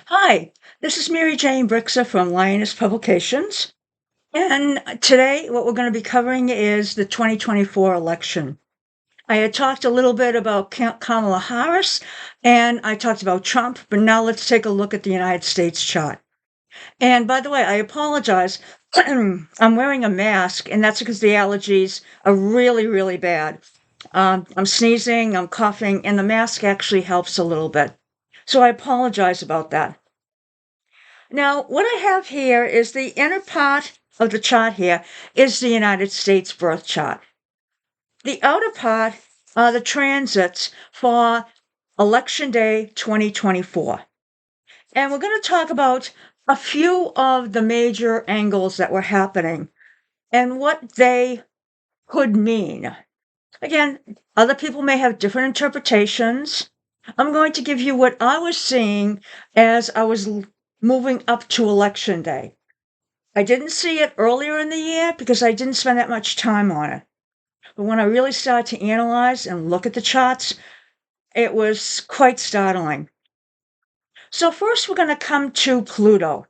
Hi, this is Mary Jane Brixa from Lioness Publications. And today, what we're going to be covering is the 2024 election. I had talked a little bit about Kamala Harris and I talked about Trump, but now let's take a look at the United States chart. And by the way, I apologize. I'm wearing a mask, and that's because the allergies are really, really bad. I'm sneezing, I'm coughing, and the mask actually helps a little bit. So I apologize about that. Now, what I have here is the inner part of the chart here is the United States birth chart. The outer part are the transits for Election Day 2024. And we're going to talk about a few of the major angles that were happening and what they could mean. Again, other people may have different interpretations. I'm going to give you what I was seeing as I was moving up to Election Day. I didn't see it earlier in the year because I didn't spend that much time on it. But when I really started to analyze and look at the charts, it was quite startling. So first we're going to come to Pluto.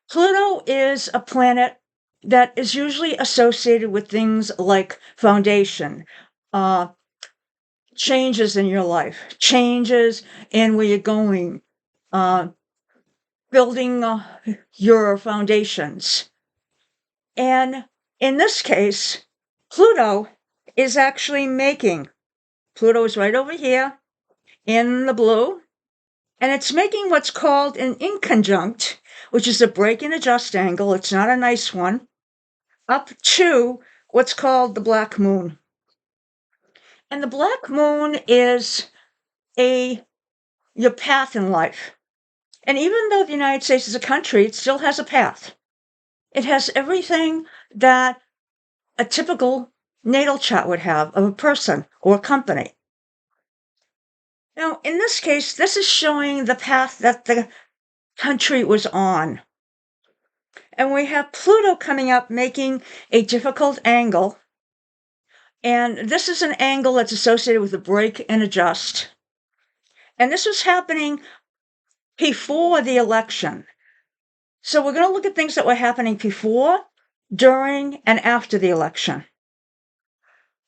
Pluto is a planet that is usually associated with things like foundation, uh, changes in your life, changes in where you're going, uh, building your foundations. And in this case, Pluto is actually making, Pluto is right over here in the blue, and it's making what's called an inconjunct, which is a break and adjust angle. It's not a nice one, up to what's called the black moon. And the black moon is your path in life. And even though the United States is a country, it still has a path. It has everything that a typical natal chart would have of a person or a company. Now, in this case, this is showing the path that the country was on. And we have Pluto coming up making a difficult angle. And this is an angle that's associated with a break and adjust. And this was happening before the election. So we're going to look at things that were happening before, during, and after the election.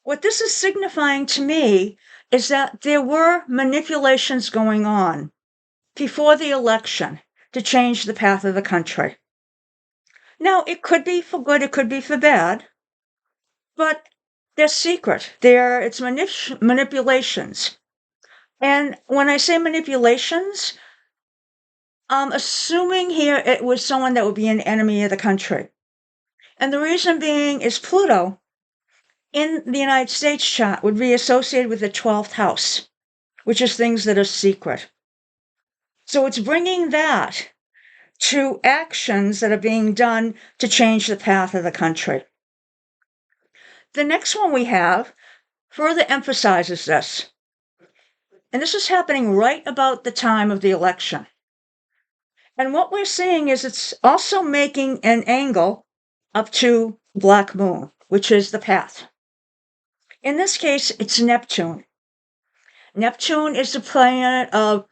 What this is signifying to me is that there were manipulations going on before the election to change the path of the country. Now, it could be for good, it could be for bad, but they're secret. It's manipulations. And when I say manipulations, I'm assuming here it was someone that would be an enemy of the country. And the reason being is Pluto in the United States chart would be associated with the 12th house, which is things that are secret. So it's bringing that to actions that are being done to change the path of the country. The next one we have further emphasizes this. And this is happening right about the time of the election. And what we're seeing is it's also making an angle up to Black Moon, which is the path. In this case, it's Neptune. Neptune is the planet of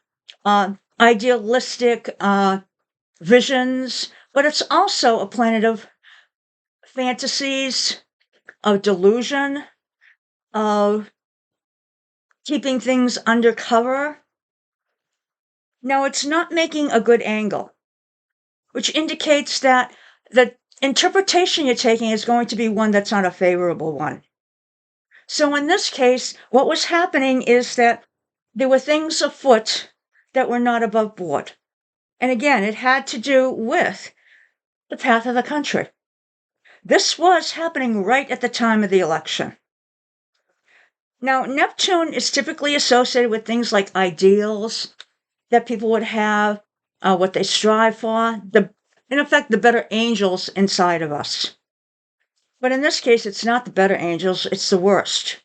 idealistic visions, but it's also a planet of fantasies, of delusion, of keeping things undercover. Now, it's not making a good angle, which indicates that the interpretation you're taking is going to be one that's not a favorable one. So in this case, what was happening is that there were things afoot that were not above board. And again, it had to do with the path of the country. This was happening right at the time of the election. Now, Neptune is typically associated with things like ideals that people would have, what they strive for, in effect, the better angels inside of us. But in this case, it's not the better angels, it's the worst.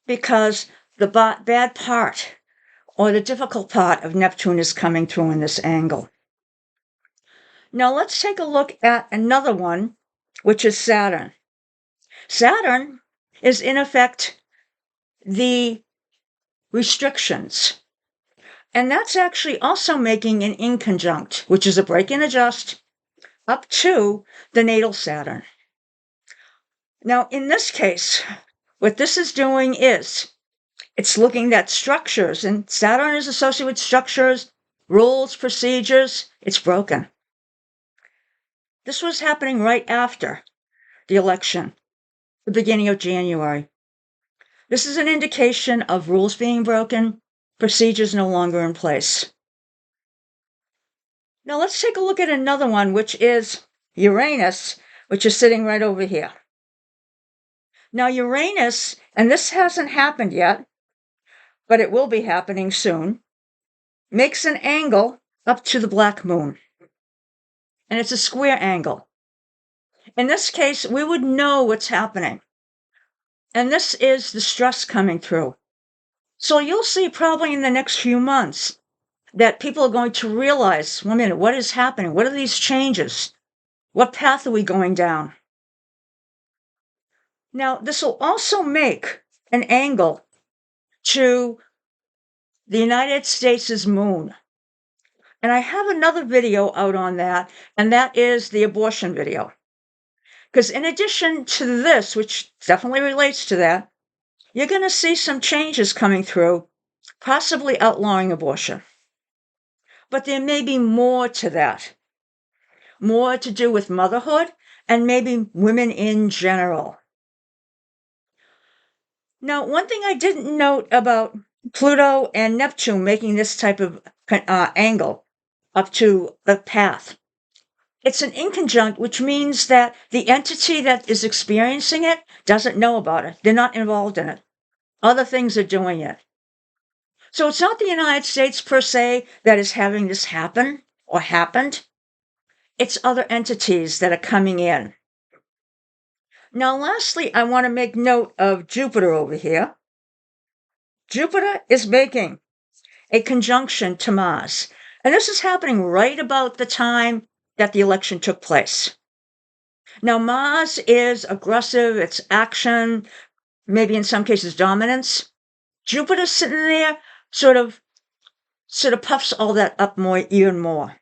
Because the bad part or the difficult part of Neptune is coming through in this angle. Now let's take a look at another one, which is Saturn. Saturn is in effect the restrictions. And that's actually also making an inconjunct, which is a break and adjust, up to the natal Saturn. Now, in this case, what this is doing is it's looking at structures, and Saturn is associated with structures, rules, procedures. It's broken. This was happening right after the election, the beginning of January. This is an indication of rules being broken, procedures no longer in place. Now let's take a look at another one, which is Uranus, which is sitting right over here. Now Uranus, and this hasn't happened yet, but it will be happening soon, makes an angle up to the black moon. And it's a square angle. In this case, we would know what's happening. And this is the stress coming through. So you'll see probably in the next few months that people are going to realize, one minute, what is happening? What are these changes? What path are we going down? Now, this will also make an angle to the United States' moon. And I have another video out on that, and that is the abortion video. Because in addition to this, which definitely relates to that, you're going to see some changes coming through, possibly outlawing abortion. But there may be more to that, more to do with motherhood and maybe women in general. Now, one thing I didn't note about Pluto and Neptune making this type of angle up to the path, it's an inconjunct, which means that the entity that is experiencing it doesn't know about it. They're not involved in it. Other things are doing it. So it's not the United States per se that is having this happen or happened. It's other entities that are coming in. Now, lastly, I want to make note of Jupiter over here. Jupiter is making a conjunction to Mars. And this is happening right about the time that the election took place. Now, Mars is aggressive, it's action, maybe in some cases dominance. Jupiter's sitting there, sort of puffs all that up more, even more.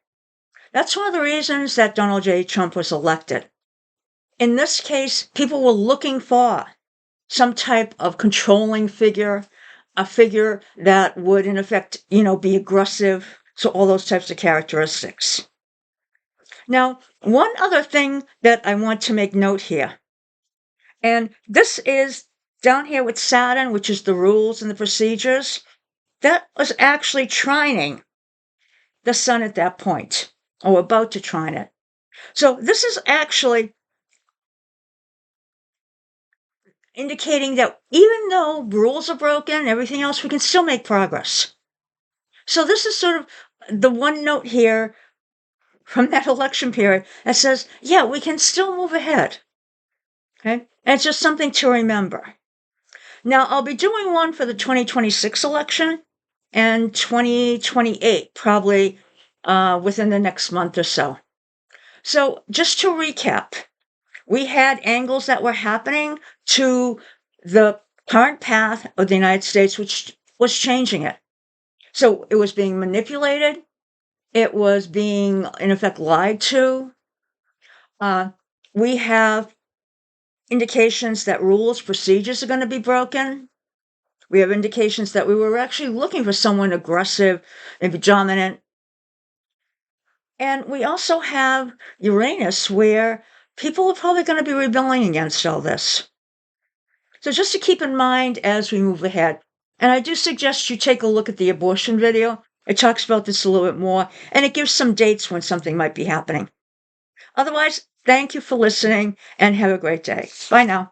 That's one of the reasons that Donald J. Trump was elected. In this case, people were looking for some type of controlling figure, a figure that would, in effect, be aggressive. So all those types of characteristics. Now, one other thing that I want to make note here, and this is down here with Saturn, which is the rules and the procedures, that was actually trining the sun at that point, or about to trine it. So this is actually indicating that even though rules are broken, everything else, we can still make progress. So this is sort of the one note here from that election period that says, yeah, we can still move ahead. Okay? And it's just something to remember. Now, I'll be doing one for the 2026 election and 2028, probably within the next month or so. So just to recap, we had angles that were happening to the current path of the United States, which was changing it. So it was being manipulated. It was being, in effect, lied to. We have indications that rules, procedures are going to be broken. We have indications that we were actually looking for someone aggressive, maybe dominant. And we also have Uranus, where people are probably going to be rebelling against all this. So just to keep in mind as we move ahead. And I do suggest you take a look at the abortion video. It talks about this a little bit more, and it gives some dates when something might be happening. Otherwise, thank you for listening, and have a great day. Bye now.